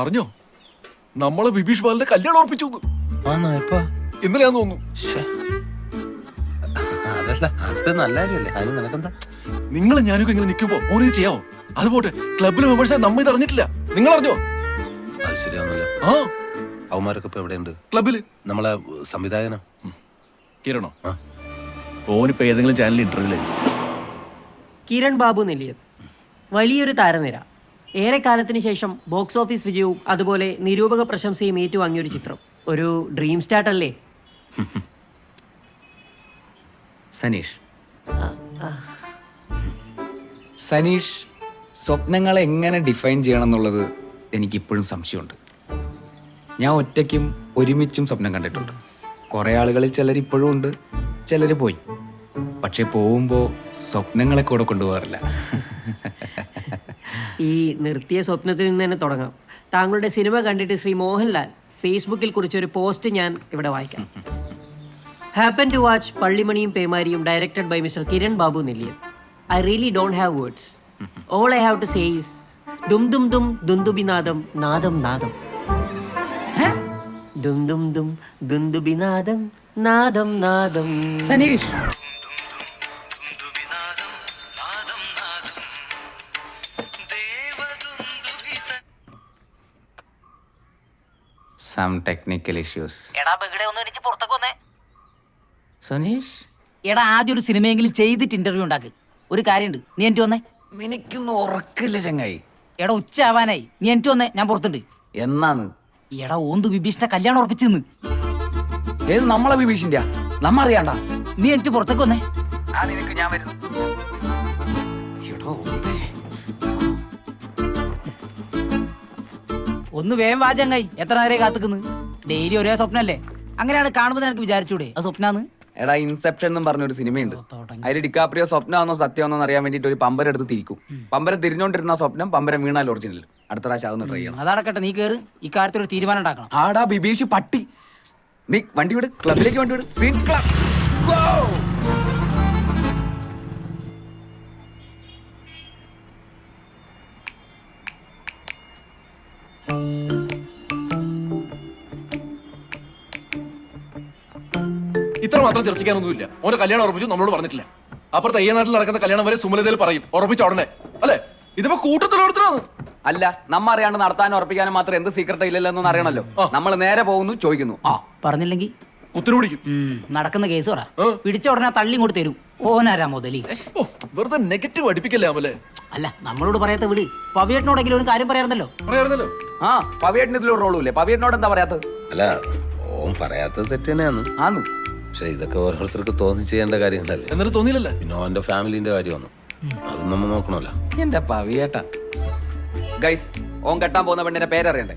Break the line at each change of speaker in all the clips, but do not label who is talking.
അറിഞ്ഞോ നമ്മളെ ബിബീഷ് ബാലിന്റെ കല്യാണം ഉറപ്പിച്ചു ഇന്നലെയാന്ന് തോന്നുന്നു.
അതല്ല അത് നല്ല കാര്യമല്ലേ, അതിന് നിനക്കെന്താ?
നിങ്ങൾ ഞാനൊക്കെ ഇങ്ങനെ നിൽക്കുമ്പോ ഓരോ ചെയ്യാവോ? അതുപോട്ടെ ക്ലബിലെ മെമ്പേഴ്സായി നമ്മ ഇത് അറിഞ്ഞിട്ടില്ല, നിങ്ങൾ അറിഞ്ഞോ?
അത് ശരിയാണല്ലോ.
ആ
അവന്മാരൊക്കെ ഇപ്പൊ എവിടെയുണ്ട്?
ക്ലബില്.
നമ്മളെ സംവിധായകനോ?
കിരണോ? ഓനിപ്പോ ഏതെങ്കിലും ചാനൽ ഇന്റർവ്യൂ.
കിരൺ ബാബു നെല്ലിയത് വലിയൊരു താരനിര. ഏറെക്കാലത്തിന് ശേഷം ബോക്സ് ഓഫീസ് വിജയവും അതുപോലെ നിരൂപക പ്രശംസയും ഏറ്റുവാങ്ങിയൊരു ചിത്രം. ഒരു ഡ്രീം സ്റ്റാർട്ട് അല്ലേ?
സനീഷ് സ്വപ്നങ്ങളെ എങ്ങനെ ഡിഫൈൻ ചെയ്യണം എന്നുള്ളത് എനിക്കിപ്പോഴും സംശയമുണ്ട്. ഞാൻ ഒറ്റയ്ക്കും ഒരുമിച്ചും സ്വപ്നം കണ്ടിട്ടുണ്ട്. കുറേ ആളുകളിൽ ചിലർ ഇപ്പോഴും ഉണ്ട്, ചിലർ പോയി. പക്ഷെ പോകുമ്പോൾ സ്വപ്നങ്ങളെ കൂടെ കൊണ്ടുപോകാറില്ല.
ഈ നിർത്തിയ സ്വപ്നത്തിൽ നിന്ന് തന്നെ തുടങ്ങാം. താങ്കളുടെ സിനിമ കണ്ടിട്ട് ശ്രീ മോഹൻലാൽ ഫേസ്ബുക്കിൽ കുറിച്ചൊരു പോസ്റ്റ് ഞാൻ ഇവിടെ വായിക്കാം. ഹാപ്പൻ ടു വാച്ച് പള്ളിമണിയും പേമാരിയും directed by mister Kiran Babu Nelliyath. I really don't have words. All I have to say is dum dum dum dundubinadam nadam nadam. Dum dum dum dundubinadam nadam nadam.
Saneesh some technical issues. Saneesh
എടാ ആദ്യം ഒരു സിനിമയെങ്കിലും ചെയ്തിട്ട് interview ഉണ്ടാക്ക്. ഒരു കാര്യമുണ്ട്, നീ എനിക്ക് വന്നേ.
നിനക്കൊന്നും ഉറക്കില്ല ചങ്ങായി.
എടാ ഉച്ച ആവാനായി, നീ എനിക്ക് വന്നേ, ഞാൻ പുറത്തുണ്ട്.
എന്നാന്ന്?
എടാ ഓന്ത് വിഭീഷണ കല്യാണം ഉറപ്പിച്ചെന്ന്.
ഏത് നമ്മളെ വിഭീഷിന്റെ? നമ്മ അറിയാണ്ട.
നീ എനിക്ക് പുറത്തേക്ക് വന്നേ.
ഞാൻ വരുന്നു.
ഒന്ന് വേഗം വാചങ്ങായി, എത്ര നേരെ കാത്തുക്കുന്നു? ഡെയിലി ഒരേ സ്വപ്നല്ലേ? അങ്ങനെയാണ് കാണുമ്പോൾ നിനക്ക് വിചാരിച്ചൂടെ അത് സ്വപ്നാന്ന്?
എടാ ഇൻസെപ്ഷൻ എന്നും പറഞ്ഞൊരു സിനിമയുണ്ട്. അതിൽ ഡിക്കാപ്രിയോ സ്വപ്നമാണോ സത്യമാണോ അറിയാൻ വേണ്ടിട്ട് ഒരു പമ്പരം എടുത്ത് തിരിക്കും. പമ്പരം തിരിഞ്ഞോണ്ടിരുന്ന സ്വപ്നം, പമ്പരം വീണാൽ ഒറിജിനൽ. അടുത്ത പ്രാവശ്യം അതൊന്ന് ട്രൈ ചെയ്യണം.
അതടക്കട്ടെ, നീ കയറി ഈ കാര്യത്തിൽ ഒരു തീരുമാനം ഉണ്ടാക്കണം.
ആടാ ബിബീഷ് പട്ടി, നീ വണ്ടി വിട്, ക്ലബിലേക്ക് വണ്ടി വിട്. Scene club go.
ഇത്ര മാത്രം ചർച്ചയ്ക്കാനൊന്നുമില്ല. ഓരോ കല്യാണം ഉറപ്പിച്ചു നമ്മളോട് പറഞ്ഞിട്ടില്ല. അപ്പുറത്തെ ഈ നാട്ടിൽ നടക്കുന്ന കല്യാണം വരെ സുമലതയിൽ പറയും ഉറപ്പിച്ച ഉടനെ, അല്ലെ? ഇതിപ്പോ കൂട്ടത്തിലോടത്താണ്.
അല്ല, നമ്മ അറിയാണ്ട് നടത്താനും ഉറപ്പിക്കാനും മാത്രം എന്ത് സീക്രട്ട് ഇല്ലല്ലെന്ന് അറിയണല്ലോ. നമ്മൾ നേരെ പോകുന്നു, ചോദിക്കുന്നു.
പറഞ്ഞില്ലെങ്കിൽ
കുത്തിനു പിടിക്കും.
നടക്കുന്ന കേസ് പറ. പിടിച്ച ഉടനെ തള്ളി ഇങ്ങോട്ട് തരൂ. ഓനാരാ മുതലി?
വെറുതെ നെഗറ്റീവ് അടിപ്പിക്കല്ലേ അമലെ.
അല്ല, നമ്മളോട് പറയാത്ത വിട്. പവിയേട്ടനോടെങ്കിലും ഒരു കാര്യം പറയാറുണ്ടല്ലോ.
പറയാറുണ്ടല്ലോ.
ആ പവിയേട്ടന് ഇതിലൊരു റോളുമില്ലേ? പവിയേട്ടനോട് എന്താ പറയാത്തത്?
അല്ല, ഓൻ പറയാത്തത് തെറ്റ് തന്നെയാന്ന്.
ആന്ന്.
പക്ഷെ ഇതൊക്കെ ഓരോരുത്തർക്ക് തോന്നി ചെയ്യേണ്ട കാര്യങ്ങളല്ലേ.
എന്നിട്ട് തോന്നിയില്ലല്ലേ?
പിന്നെ ഓന്റെ ഫാമിലിന്റെ കാര്യമാണ്, അതും നമ്മൾ നോക്കണമല്ലോ.
എന്റെ പവിയേട്ട. ഗൈസ്, ഓൻ കെട്ടാൻ പോകുന്ന പെണ്ണിന്റെ പേരറിയണ്ടേ?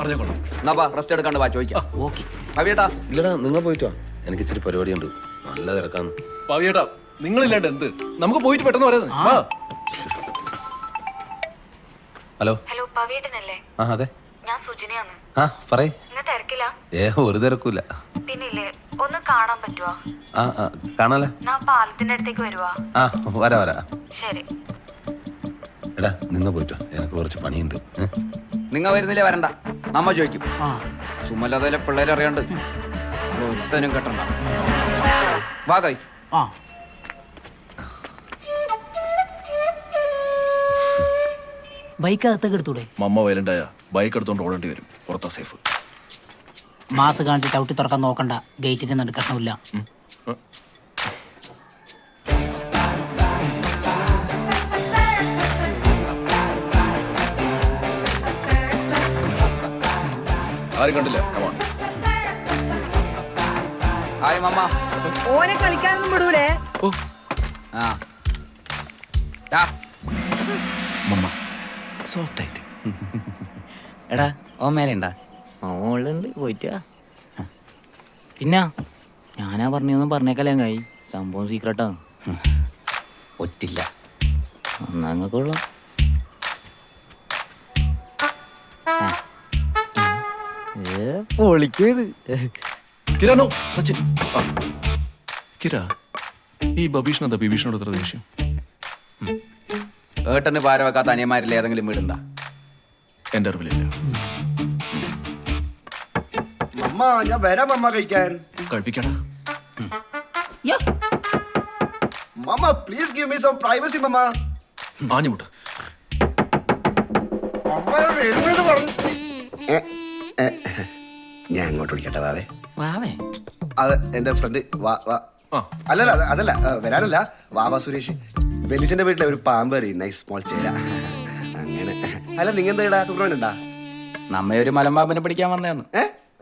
അറിഞ്ഞോളാം.
എന്നാ റെസ്റ്റ് എടുക്കാണ്ട് വാ, ചോദിക്കാം.
ഓക്കെ
പവിയേട്ടാ.
ഇല്ലടാ, നിങ്ങൾ പോയിട്ട് വാ, എനിക്ക് ഇച്ചിരി പരിപാടിയുണ്ട്, നല്ല തിരക്കാന്ന്.
പാവിയേട്ടാ, നിങ്ങളില്ലാണ്ട് എന്ത്? നമുക്ക് പോയിട്ട് പെട്ടെന്ന് പറയുന്നത്.
ഹലോ
ഹലോ, പവിയേട്ടനല്ലേ?
ആ അതെ,
ഞാൻ സുജിനയാണ്.
ആ പറയ്.
ഇന്ന് തിരക്കില്ല?
ഒരു തിരക്കൂല.
പിന്നില്ലേ, ഒന്ന് കാണാൻ പറ്റുവാ?
ആ കാണാലേ.
ഞാൻ പാലത്തിന്റെ അടുത്തേക്ക് വരുവാ.
ആ വരാ.
ശരി.
എടാ നിങ്ങൾ പോയിട്ട് വാ, എനിക്ക് കുറച്ച് പണിയുണ്ട്.
നിങ്ങ വരുന്നില്ലേ? വരണ്ട, നമ്മ ചോദിക്കും. സുമലതയിലെ പിള്ളേരെ അറിയാണ്ട് ഒരുത്തനും കെട്ടണ്ട. വാ ഗൈസ്.
ബൈക്ക് അകത്തേക്ക് എടുത്തൂടെ?
മമ്മ വയലണ്ടായ ബൈക്ക് എടുത്തോണ്ട് ഓടേണ്ടി വരും. പുറത്താ സേഫ്.
മാസ് കാണിച്ച് ചവിട്ടി തുറക്കാൻ നോക്കണ്ട, ഗേറ്റിന്റെ നടുക്കഷ്ണമില്ല.
ആരും കണ്ടില്ല. കമാൺ.
ഹായ് മമ്മ.
ഓനെ കളിക്കാനൊന്നും വിടൂലേ?
ആ
മമ്മ സോഫ്റ്റ് ആയിട്ട്.
എടാ ഓ മേലുണ്ടാ?
മോളുണ്ട്, പോയിട്ട്
പിന്നെ ഞാനാ പറഞ്ഞൊന്നും പറഞ്ഞേക്കലേങ്ങായി. സംഭവം സീക്രട്ടാ.
ഒറ്റില്ല.
ഒന്നങ്ങൾക്കുള്ള പൊളിക്കത്.
കിരാനോ സച്ചിൻ. കിരാ, ഈ ബബീഷിനെന്താ ബിഭീഷണോട് എത്ര ദേഷ്യം?
ഏട്ടന് പാര വെക്കാത്ത അനിയന്മാരിൽ ഏതെങ്കിലും വീടുണ്ടാ?
എന്റെ അറിവിലില്ല.
മമ്മ ഞാൻ വരാം മമ്മ കഴിക്കാൻ.
കഴിപ്പിക്കടാ.
യ്യോ,
mamma please give me some privacy mamma.
ആഞ്ഞുമുട്ട്.
മമ്മ ഞാൻ വരുമെന്ന് പറഞ്ഞു. ഞാൻ അങ്ങോട്ട് വിളിക്കട്ടെ വാവേ.
വാവേ
അത് എന്റെ ഫ്രണ്ട്
ആ.
അല്ലല്ല അതല്ല വരാനല്ല, വാവ സുരേഷ്. വെലിച്ചന്റെ വീട്ടിലെ ഒരു പാമ്പ് നൈസ് സ്മോൾ ചേര അങ്ങനെ. അല്ല നിങ്ങൾ എന്താ ടൂർണമെന്റ് ഉണ്ടാ?
നമ്മ ഒരു മലമ്പാമ്പിനെ പിടിക്കാൻ വന്നേന്ന്.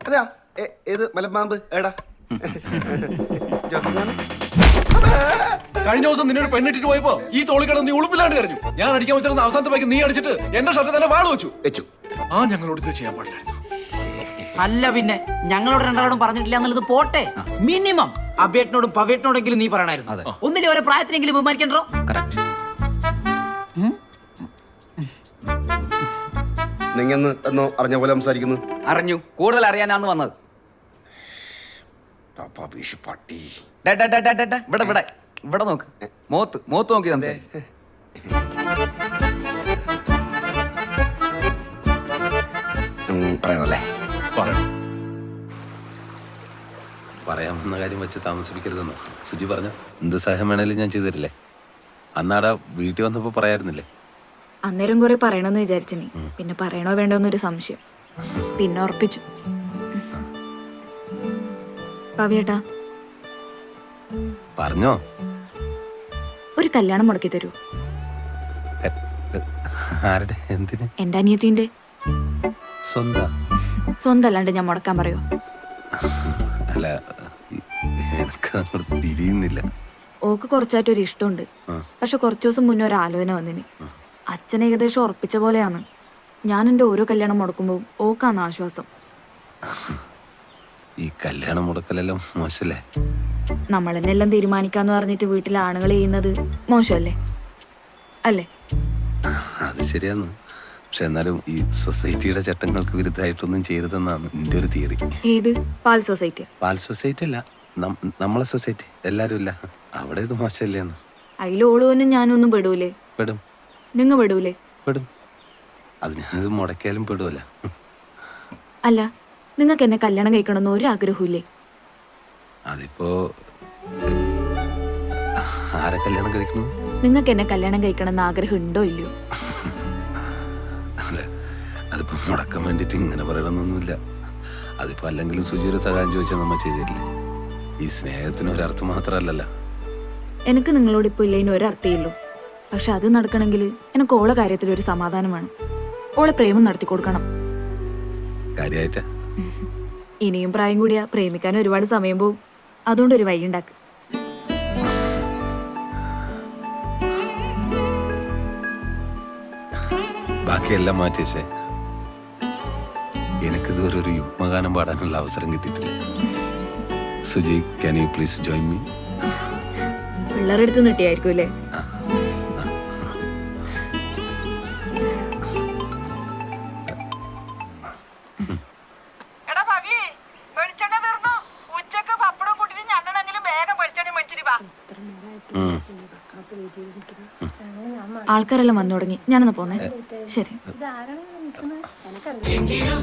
അതെയാ? ഏത് മലമ്പാമ്പ് ഏടാ? ജോക്കിങ്ങാണ്.
കഴിഞ്ഞ ദിവസം നിന്നെ ഒരു പെണ്ണിട്ടിട്ട് പോയപ്പോ ഈ തോളിക്കട നീ ഉളുപ്പില്ലാണ്ട് കരഞ്ഞു. ഞാൻ അടിക്കാൻ വെച്ചിരുന്ന അവസാനത്തെ ബാക്കി നീ അടിച്ചിട്ട് എന്റെ ഷർട്ട് തന്നെ വാള് വെച്ചു. ആ ഞങ്ങളോട് ഇത് ചെയ്യാൻ പാടില്ലായിരുന്നു.
അല്ല പിന്നെ ഞങ്ങളോട് രണ്ടാളോടും പറഞ്ഞിട്ടില്ല എന്നുള്ളത് പോട്ടെ. മിനിമം അബേട്ടിനോടും പവേട്ടിനോടെങ്കിലും നീ പറയണായിരുന്നു. ഒന്നിലെ ഓരോ പ്രായത്തിനെങ്കിലും ബഹുമാനിക്കണ്ടോ?
കറക്റ്റ്.
നിങ്ങൾ എന്നോ അറിഞ്ഞ പോലെ സംസാരിക്കുന്നു.
അറിഞ്ഞു, കൂടുതൽ അറിയാനാന്ന് വന്നത്.
പട്ടി.
Day, day, day, day, day, day, ഇവിടെ ഇവിടെ ഇവിടെ നോക്ക്, മോത്ത് നോക്കി സംസാരിക്കും.
പറയണല്ലേ?
പറയണം.
പറയാമെന്ന കാര്യം വെച്ച് താമസിപ്പിക്കരുതെന്നോ സുജി പറഞ്ഞു. എന്ത് സഹായം വേണേലും ഞാൻ ചെയ്തിട്ടില്ലേ? അന്നാടാ വീട്ടിൽ വന്നപ്പോ പറയായിരുന്നില്ലേ?
അന്നേരം കുറെ പറയണമെന്ന് വിചാരിച്ചിനി. പിന്നെ പറയണോ വേണ്ടോന്നൊരു സംശയം. പിന്നെ ഉറപ്പിച്ചു. പവിയേട്ടാ,
പറഞ്ഞോ?
ഒരു കല്യാണം മുടക്കി തരൂ.
ആരുടെ? എന്തിന്?
എന്റെ അനിയത്തിന്റെ. സ്വന്തല്ലാണ്ട് ഞാൻ മുടക്കാൻ പറയോ?
അല്ല, എനിക്ക് അങ്ങോട്ട് തിരിയുന്നില്ല.
ഓക്ക് കുറച്ചായിട്ടൊരു ഇഷ്ടമുണ്ട്. പക്ഷെ കുറച്ചു ദിവസം മുന്നേ ഒരു ആലോചന വന്നിന്. അച്ഛൻ ഏകദേശം ഉറപ്പിച്ച പോലെയാണ്. ഞാൻ എന്റെ ഓരോ കല്യാണം മുടക്കുമ്പോൾ ഓക്കാണ് ആശ്വാസം.
ഈ കല്യാണം മുടക്കലെല്ലാം മോശല്ലേ?
നമ്മൾ തന്നെ എല്ലാം തീരുമാനിക്കാന്ന് പറഞ്ഞിട്ട് വീട്ടിലെ ആണുങ്ങൾ ചെയ്യുന്നത് മോശമല്ലേ? അല്ലേ?
അത് ശരിയാന്ന്. പക്ഷെ എന്നാലും ഈ സൊസൈറ്റിയുടെ ചട്ടങ്ങൾക്ക് വിരുദ്ധമായിട്ടൊന്നും ചെയ്തതെന്നാണ് എൻ്റെ ഒരു തിയറി.
ഏത്? പാൽ സൊസൈറ്റി?
പാൽ സൊസൈറ്റി അല്ല, നമ്മളെ സൊസൈറ്റി. എല്ലാരും ഇല്ല, അവിടെ ഇത് മോശമല്ലേന്ന്.
അതിലോളുവനും ഞാനൊന്നും പെടൂലേ?
പെടും.
നിങ്ങ പെടൂലേ?
പെടും. അത് ഞാനത് മുടക്കിയാലും പെടുമല്ല.
അല്ല, നിങ്ങൾക്ക് എന്നെ കല്യാണം കഴിക്കണമെന്ന് ഒരാഗ്രഹമില്ലേ?
അതിപ്പോ ആരെ കല്യാണം കഴിക്കണു?
നിങ്ങൾക്ക് എന്നെ കല്യാണം കഴിക്കണമെന്ന് ആഗ്രഹം ഉണ്ടോ ഇല്ലയോ?
അല്ല, അതിപ്പോ മുടക്കാൻ വേണ്ടിട്ട് ഇങ്ങനെ പറയണമെന്നൊന്നുമില്ല. അതിപ്പോ അല്ലെങ്കിലും സുജിയുടെ സഹായം ചോദിച്ചാൽ നമ്മൾ ചെയ്തിരില്ലേ? ഈ സ്നേഹത്തിന് ഒരർത്ഥം മാത്രമല്ലല്ലോ.
എനിക്ക് നിങ്ങളോട് ഇപ്പൊ ഇല്ലതിന് ഒരർത്ഥയില്ലോ. പക്ഷെ അത് നടക്കണമെങ്കിൽ എനിക്ക് ഓളെ കാര്യത്തിൽ ഒരു സമാധാനം വേണം. ഓളെ പ്രേമം നടത്തി കൊടുക്കണം.
കാര്യായിട്ടാ?
ഇനിയും പ്രായം കൂടിയാ പ്രേമിക്കാൻ ഒരുപാട് സമയം പോവും. അതുകൊണ്ടൊരു വഴി ഉണ്ടാക്ക്.
ബാക്കിയെല്ലാം മാറ്റിയേ. എനിക്കിതുവരെ ഒരു യുഗ്മഗാനം പാടാനുള്ള അവസരം കിട്ടിയിട്ടില്ല. Suji, can you please join me?
പിള്ളേരുടെ അടുത്ത് നിട്ടിയായിരിക്കും അല്ലേ? ആൾക്കാരെല്ലാം വന്നു തുടങ്ങി. ഞാനൊന്ന് പോന്നേ. ശരി.
എങ്കിലും